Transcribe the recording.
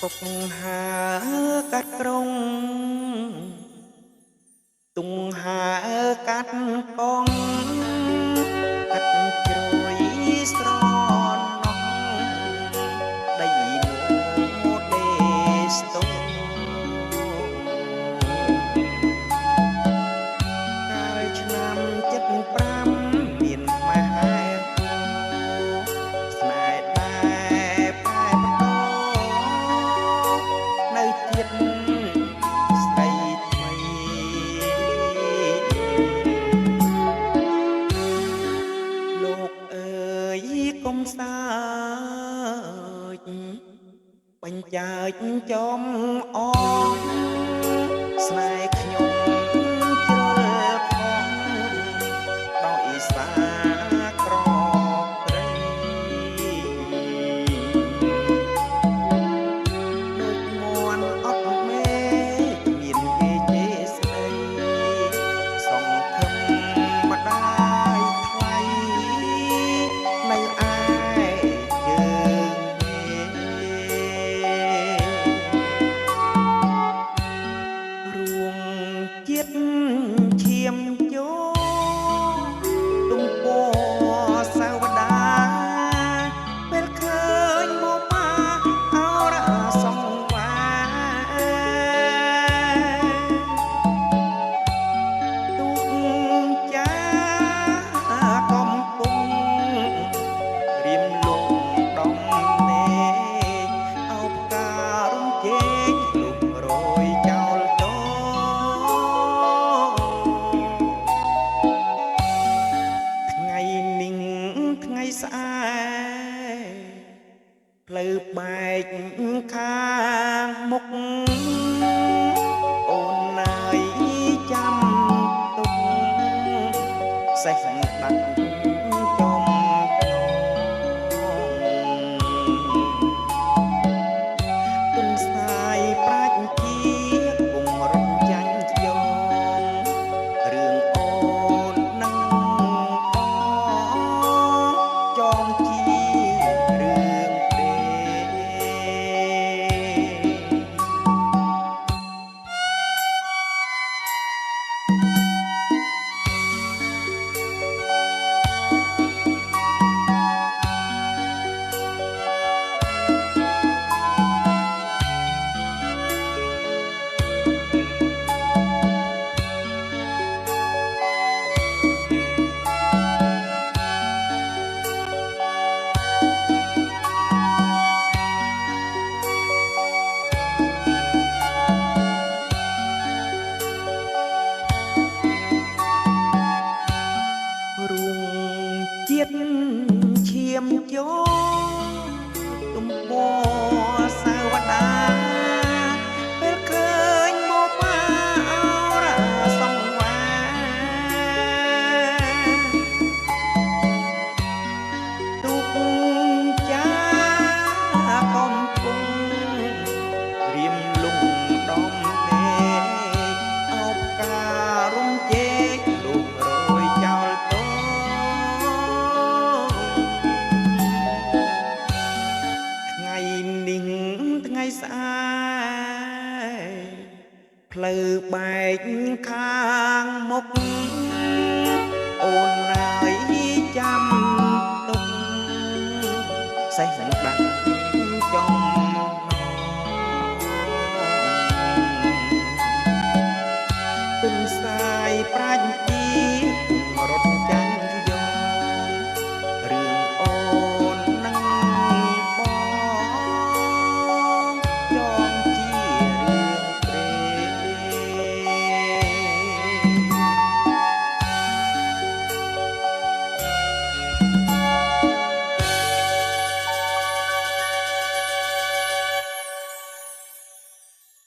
ទុកហាកាត់ក្រុងទុងហាកាត់កងកាត់ជ្រោយស្រណោះដីមកដេស្ទុកាលឆ្នាំ75មានម៉ែស្នេហ៍ដែរប្រែបដោនៅជាតិស្ដីថ្មីលោកអើយកុំសើចបញ្ចើចចំអងស្នេហ៍ខ្ញុំជ្រុលខំដោយសារក្រព្រៃដូចមន់អត់មេមានគេជេរស្ដីសង្ឃឹមម្ដាយថ្លៃនៅឯជើងរួងជាតិឈាមយោទំព័រសាវតាពេលឃើញមកប៉ាអរសង្វាទុកចាកំពុងរៀមលងដំណេអោបការរំជែកលុបរយចោលតថ្ងៃនិងថ្ងៃស្អែកផ្លូវបែកខាងមុខអូនណាយចាំទុកសេះដាច់ចំទុនស្ដាយប្រាជ្ញជាគង់រត់ចាញ់ខ្ញុំរឿងអូននឹងកចងជារឿងព្រេរួងជាតិឈាមយោទំព័រសាវតាពេលឃើញមកប៉ាអរសង្វាទុកចាកំពុងរៀមលងដំណេអោបការរំជែកលុបរយចោលតថ្ងៃនិងថ្ងៃស្អែកផ្លូវបែកខាងមុខអូនណាយចាំទុកសេះដាច់ចំទុនស្ដាយប្រាជ្ញជារត់